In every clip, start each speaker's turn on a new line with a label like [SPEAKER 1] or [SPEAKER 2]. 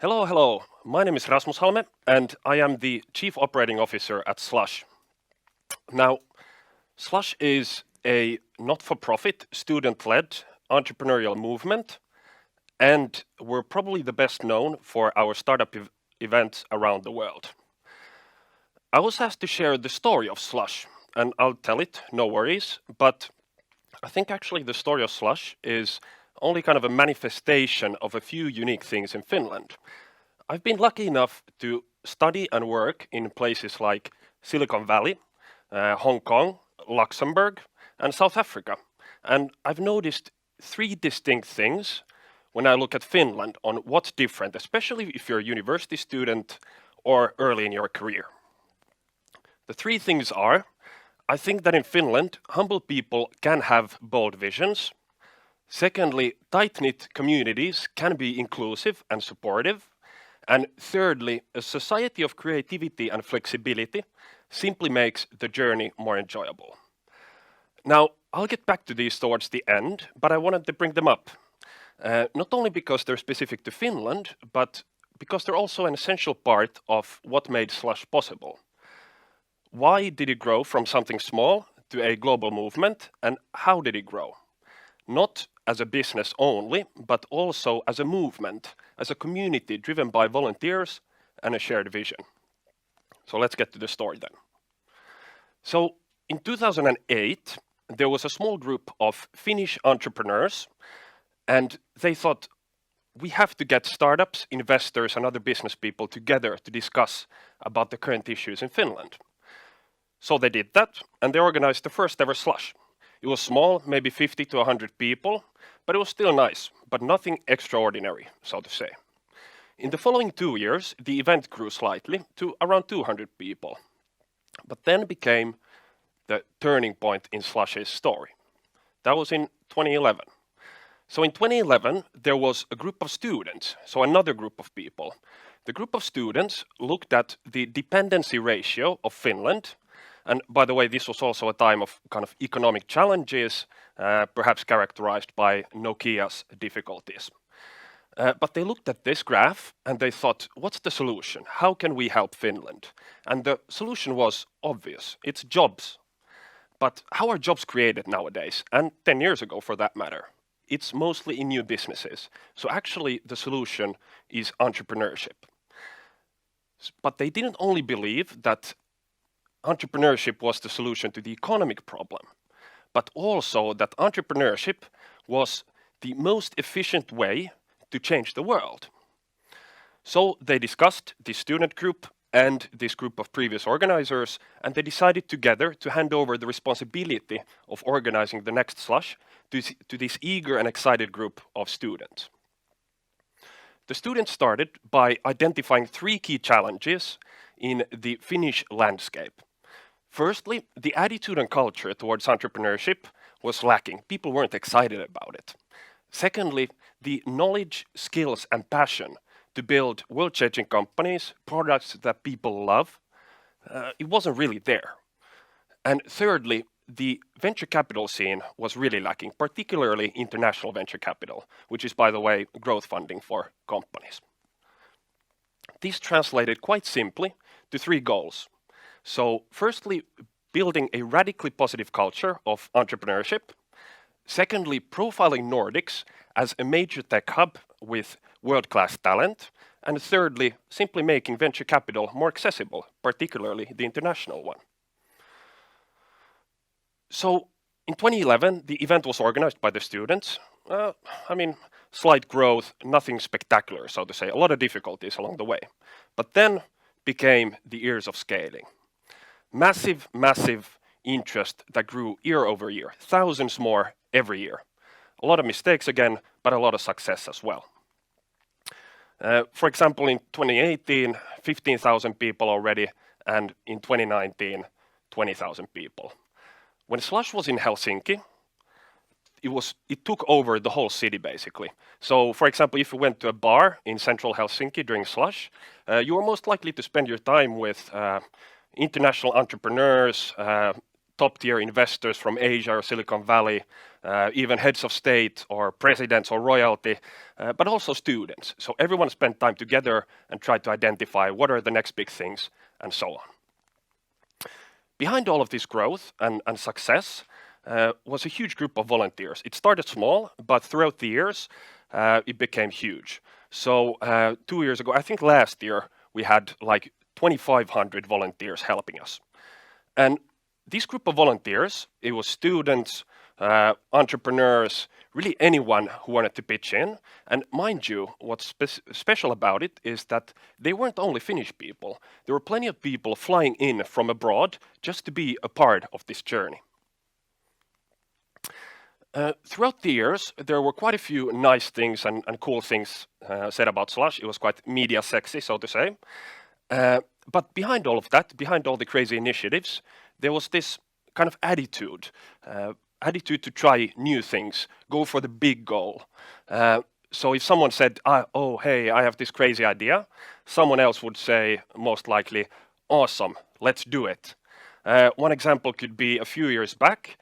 [SPEAKER 1] Hello, hello. My name is Rasmus Halme, and I am the Chief Operating Officer at Slush. Now, Slush is a not-for-profit, student-led entrepreneurial movement, and we're probably the best known for our startup events around the world. I was asked to share the story of Slush, and I'll tell it, no worries, but I think actually the story of Slush is only kind of a manifestation of a few unique things in Finland. I've been lucky enough to study and work in places like Silicon Valley, Hong Kong, Luxembourg, and South Africa. And I've noticed three distinct things when I look at Finland on what's different, especially if you're a university student or early in your career. The three things are, I think that in Finland, humble people can have bold visions. Secondly, tight-knit communities can be inclusive and supportive. And thirdly, a society of creativity and flexibility simply makes the journey more enjoyable. Now, I'll get back to these towards the end, but I wanted to bring them up. Not only because they're specific to Finland, but because they're also an essential part of what made Slush possible. Why did it grow from something small to a global movement, and how did it grow? Not as a business only, but also as a movement, as a community driven by volunteers and a shared vision. So let's get to the story then. So in 2008, there was a small group of Finnish entrepreneurs, and they thought, we have to get startups, investors, and other business people together to discuss about the current issues in Finland. So they did that, and they organized the first ever Slush. It was small, maybe 50 to 100 people, but it was still nice, but nothing extraordinary, so to say. In the following 2 years, the event grew slightly to around 200 people, but then became the turning point in Slush's story. That was in 2011. So in 2011, there was a group of students, so another group of people. The group of students looked at the dependency ratio of Finland. And by the way, this was also a time of kind of economic challenges, perhaps characterized by Nokia's difficulties. But they looked at this graph and they thought, what's the solution? How can we help Finland? And the solution was obvious. It's jobs. But how are jobs created nowadays? And 10 years ago, for that matter? It's mostly in new businesses. So actually, the solution is entrepreneurship. But they didn't only believe that entrepreneurship was the solution to the economic problem, but also that entrepreneurship was the most efficient way to change the world. So they discussed this student group and this group of previous organizers, and they decided together to hand over the responsibility of organizing the next Slush to this eager and excited group of students. The students started by identifying three key challenges in the Finnish landscape. Firstly, the attitude and culture towards entrepreneurship was lacking. People weren't excited about it. Secondly, the knowledge, skills, and passion to build world-changing companies, products that people love, it wasn't really there. And thirdly, the venture capital scene was really lacking, particularly international venture capital, which is, by the way, growth funding for companies. These translated quite simply to three goals. So firstly, building a radically positive culture of entrepreneurship. Secondly, profiling Nordics as a major tech hub with world-class talent. And thirdly, simply making venture capital more accessible, particularly the international one. So in 2011, the event was organized by the students. Slight growth, nothing spectacular, so to say, a lot of difficulties along the way. But then became the years of scaling. Massive, massive interest that grew year over year, thousands more every year. A lot of mistakes again, but a lot of success as well. For example, in 2018, 15,000 people already, and in 2019, 20,000 people. When Slush was in Helsinki, it took over the whole city basically. So for example, if you went to a bar in central Helsinki during Slush, you were most likely to spend your time with international entrepreneurs, top-tier investors from Asia or Silicon Valley, even heads of state or presidents or royalty, but also students. So everyone spent time together and tried to identify what are the next big things and so on. Behind all of this growth and success was a huge group of volunteers. It started small, but throughout the years, it became huge. So 2 years ago, I think last year, we had like 2,500 volunteers helping us. And this group of volunteers, it was students, entrepreneurs, really anyone who wanted to pitch in. And mind you, what's special about it is that they weren't only Finnish people. There were plenty of people flying in from abroad just to be a part of this journey. Throughout the years, there were quite a few nice things and cool things said about Slush. It was quite media sexy, so to say. But behind all of that, behind all the crazy initiatives, there was this kind of attitude to try new things, go for the big goal. So if someone said, oh, hey, I have this crazy idea, someone else would say, most likely, awesome, let's do it. One example could be a few years back,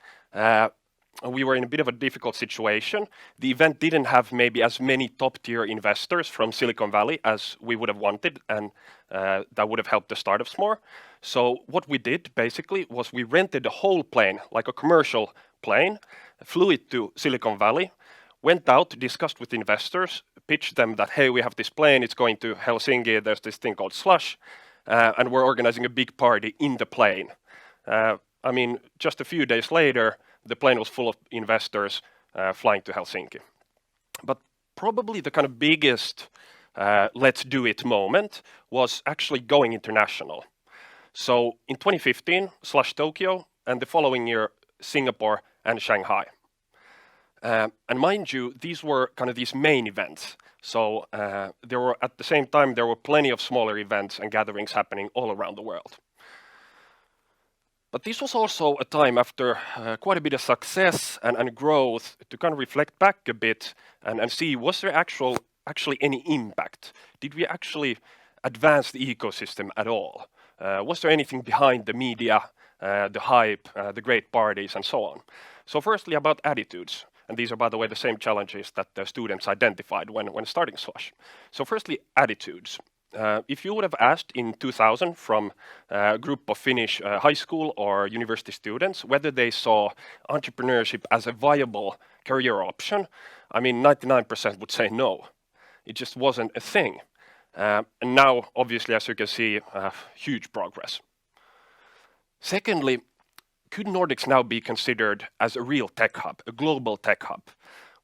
[SPEAKER 1] we were in a bit of a difficult situation. The event didn't have maybe as many top-tier investors from Silicon Valley as we would have wanted, and that would have helped the startups more. So what we did basically was we rented a whole plane, like a commercial plane, flew it to Silicon Valley, went out, discussed with investors, pitched them that, hey, we have this plane, it's going to Helsinki, there's this thing called Slush, and we're organizing a big party in the plane. I mean, just a few days later, the plane was full of investors flying to Helsinki. But probably the kind of biggest let's do it moment was actually going international. So in 2015, Slush Tokyo, and the following year, Singapore and Shanghai. And mind you, these were kind of these main events. So there were, at the same time, there were plenty of smaller events and gatherings happening all around the world. But this was also a time after quite a bit of success and growth to kind of reflect back a bit and see, was there actually any impact? Did we actually advance the ecosystem at all? Was there anything behind the media, the hype, the great parties, and so on? So firstly, about attitudes. And these are, by the way, the same challenges that the students identified when starting Slush. So firstly, attitudes. If you would have asked in 2000 from a group of Finnish high school or university students whether they saw entrepreneurship as a viable career option, I mean, 99% would say no. It just wasn't a thing. And now, obviously, as you can see, huge progress. Secondly, could Nordics now be considered as a real tech hub, a global tech hub?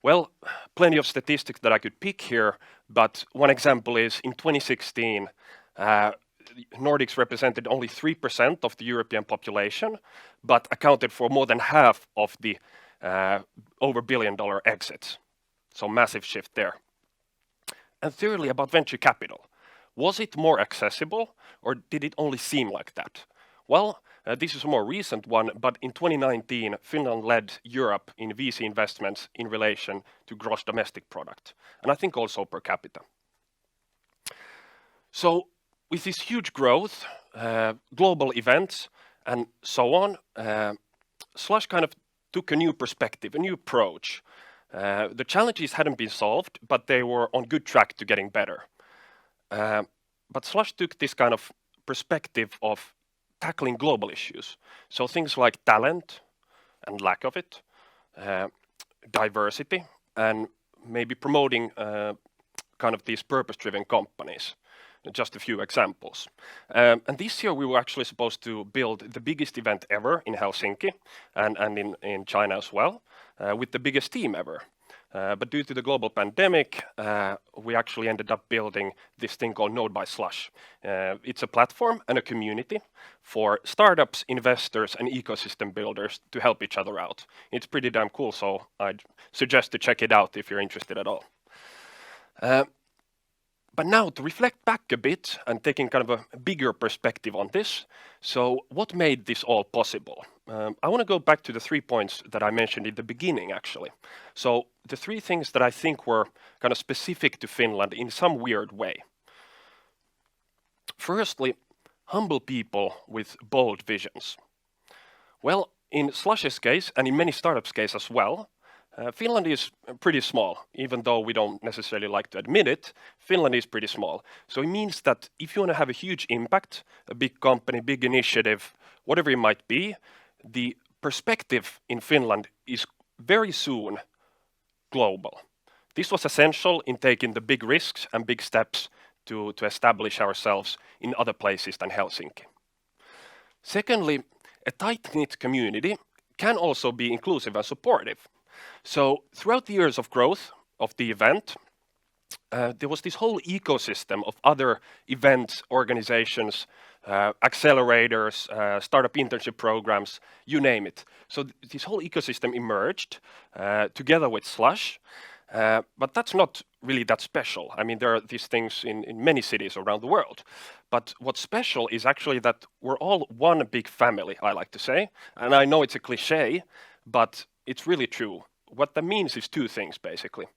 [SPEAKER 1] Well, plenty of statistics that I could pick here, but one example is in 2016, Nordics represented only 3% of the European population, but accounted for more than half of the over $1 billion exits. So massive shift there. And thirdly, about venture capital. Was it more accessible, or did it only seem like that? Well, this is a more recent one, but in 2019, Finland led Europe in VC investments in relation to gross domestic product, and I think also per capita. So with this huge growth, global events, and so on, Slush kind of took a new perspective, a new approach. The challenges hadn't been solved, but they were on good track to getting better. But Slush took this kind of perspective of tackling global issues. So things like talent and lack of it, diversity, and maybe promoting kind of these purpose-driven companies. Just a few examples. And this year we were actually supposed to build the biggest event ever in Helsinki and in China as well, with the biggest team ever. But due to the global pandemic, we actually ended up building this thing called Node by Slush. It's a platform and a community for startups, investors, and ecosystem builders to help each other out. It's pretty damn cool, so I'd suggest to check it out if you're interested at all. But now to reflect back a bit and taking kind of a bigger perspective on this, so what made this all possible? I want to go back to the 3 points that I mentioned in the beginning, actually. So the 3 things that I think were kind of specific to Finland in some weird way. Firstly, humble people with bold visions. Well, in Slush's case, and in many startups' case as well, Finland is pretty small. Even though we don't necessarily like to admit it, Finland is pretty small. So it means that if you want to have a huge impact, a big company, big initiative, whatever it might be, the perspective in Finland is very soon global. This was essential in taking the big risks and big steps to establish ourselves in other places than Helsinki. Secondly, a tight-knit community can also be inclusive and supportive. So throughout the years of growth of the event, there was this whole ecosystem of other events, organizations, accelerators, startup internship programs, you name it. So this whole ecosystem emerged together with Slush, but that's not really that special. I mean, there are these things in many cities around the world. But what's special is actually that we're all one big family, I like to say. And I know it's a cliche, but it's really true. What that means is two things, basically.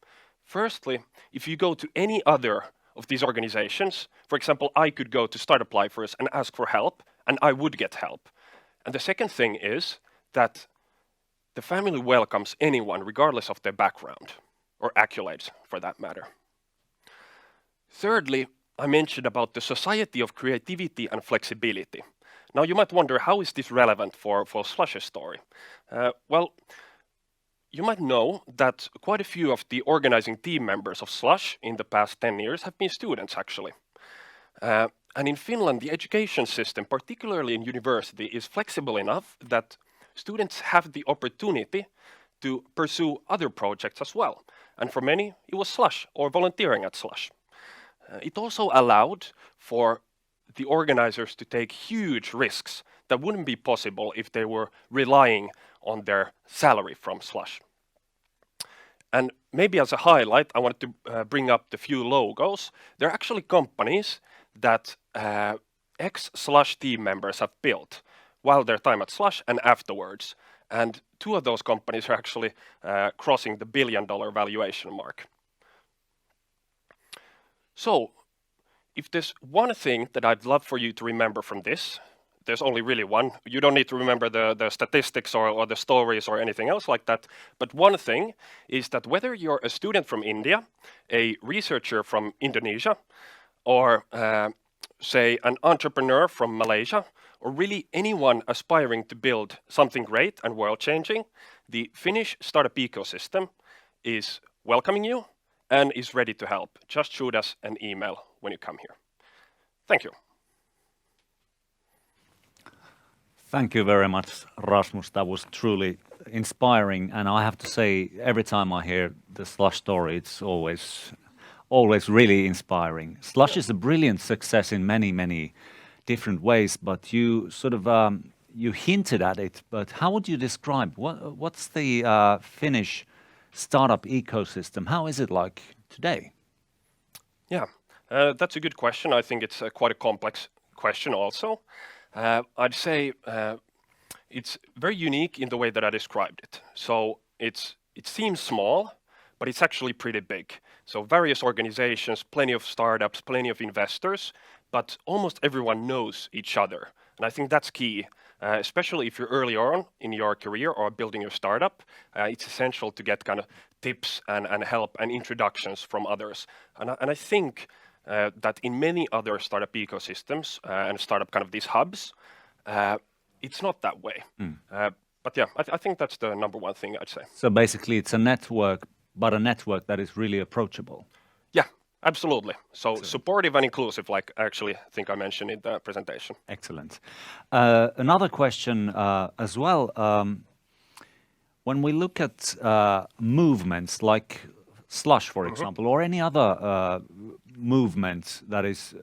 [SPEAKER 1] Firstly, if you go to any other of these organizations, for example, I could go to Startup Lifers and ask for help, and I would get help. And the second thing is that the family welcomes anyone, regardless of their background, or accolades, for that matter. Thirdly, I mentioned about the society of creativity and flexibility. Now, you might wonder, how is this relevant for Slush's story? Well, you might know that quite a few of the organizing team members of Slush in the past 10 years have been students, actually. And in Finland, the education system, particularly in university, is flexible enough that students have the opportunity to pursue other projects as well. And for many, it was Slush or volunteering at Slush. It also allowed for the organizers to take huge risks that wouldn't be possible if they were relying on their salary from Slush. And maybe as a highlight, I wanted to bring up the few logos. They're actually companies that ex-Slush team members have built while their time at Slush and afterwards. And two of those companies are actually crossing the $1 billion valuation mark. So, if there's one thing that I'd love for you to remember from this, there's only really one. You don't need to remember the statistics or the stories or anything else like that. But one thing is that whether you're a student from India, a researcher from Indonesia, or say an entrepreneur from Malaysia, or really anyone aspiring to build something great and world-changing, the Finnish startup ecosystem is welcoming you and is ready to help. Just shoot us an email when you come here. Thank you.
[SPEAKER 2] Thank you very much, Rasmus. That was truly inspiring. And I have to say, every time I hear the Slush story, it's always really inspiring. Slush is a brilliant success in many different ways, but you sort of you hinted at it. But how would you describe what's the Finnish startup ecosystem? How is it like today?
[SPEAKER 1] Yeah, that's a good question. I think it's quite a complex question also. I'd say it's very unique in the way that I described it. So it seems small, but it's actually pretty big. So various organizations, plenty of startups, plenty of investors, but almost everyone knows each other. And I think that's key, especially if you're early on in your career or building your startup. It's essential to get kind of tips and help and introductions from others. And I think that in many other startup ecosystems and startup kind of these hubs, it's not that way. But yeah, I think that's the number one thing I'd say.
[SPEAKER 2] So basically it's a network, but a network that is really approachable.
[SPEAKER 1] Yeah, absolutely. So supportive and inclusive, like I actually think I mentioned in the presentation.
[SPEAKER 2] Excellent. Another question as well. When we look at movements like Slush, for example, or any other movement that is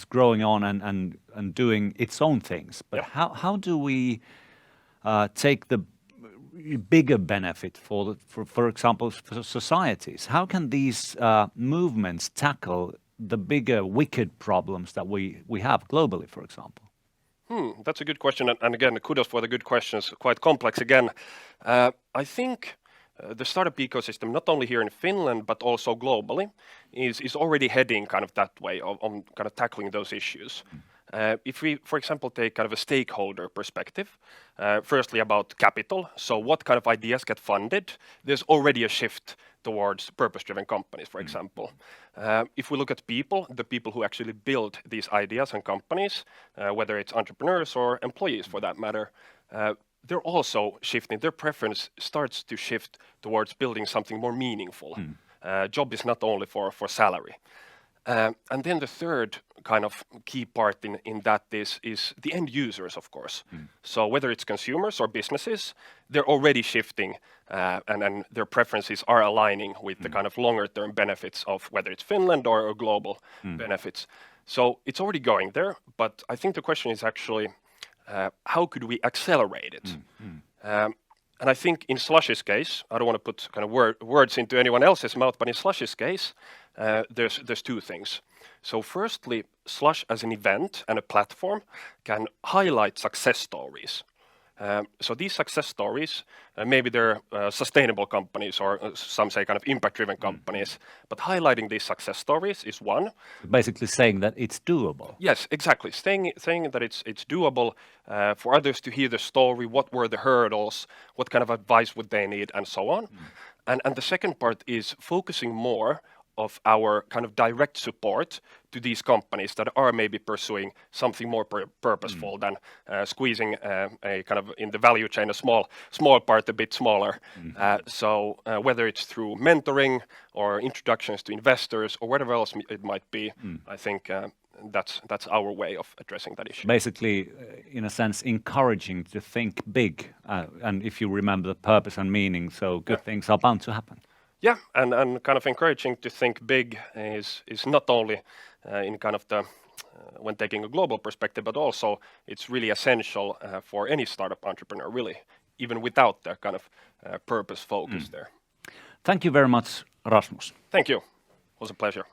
[SPEAKER 2] growing on and doing its own things, but how do we take the bigger benefit for example, for societies? How can these movements tackle the bigger wicked problems that we have globally, for example?
[SPEAKER 1] That's a good question, and again, kudos for the good questions. Quite complex again. I think the startup ecosystem, not only here in Finland but also globally, is already heading kind of that way on kind of tackling those issues. If we, for example, take kind of a stakeholder perspective, firstly about capital, so what kind of ideas get funded, there's already a shift towards purpose-driven companies, for example. If we look at people, the people who actually build these ideas and companies, whether it's entrepreneurs or employees for that matter, they're also shifting. Their preference starts to shift towards building something more meaningful. Job is not only for salary. And then the third kind of key part in that is the end users, of course. So whether it's consumers or businesses, they're already shifting and their preferences are aligning with the kind of longer term benefits of whether it's Finland or global benefits. So it's already going there, but I think the question is actually how could we accelerate it? And I think in Slush's case, I don't want to put kind of words into anyone else's mouth, but in Slush's case, there's two things. So firstly, Slush as an event and a platform can highlight success stories. So these success stories, maybe they're sustainable companies or some say kind of impact-driven companies, but highlighting these success stories is one.
[SPEAKER 2] Basically saying that it's doable.
[SPEAKER 1] Yes, exactly. Saying that it's doable for others to hear the story, what were the hurdles, what kind of advice would they need, and so on. And the second part is focusing more of our kind of direct support to these companies that are maybe pursuing something more purposeful than squeezing a kind of in the value chain a small part a bit smaller. So whether it's through mentoring or introductions to investors or whatever else it might be, I think that's our way of addressing that issue.
[SPEAKER 2] Basically, in a sense, encouraging to think big. And if you remember the purpose and meaning, so good things are bound to happen.
[SPEAKER 1] Yeah, and kind of encouraging to think big is not only in kind of the when taking a global perspective, but also it's really essential for any startup entrepreneur, really, even without their kind of purpose focus there.
[SPEAKER 2] Thank you very much, Rasmus.
[SPEAKER 1] Thank you. It was a pleasure.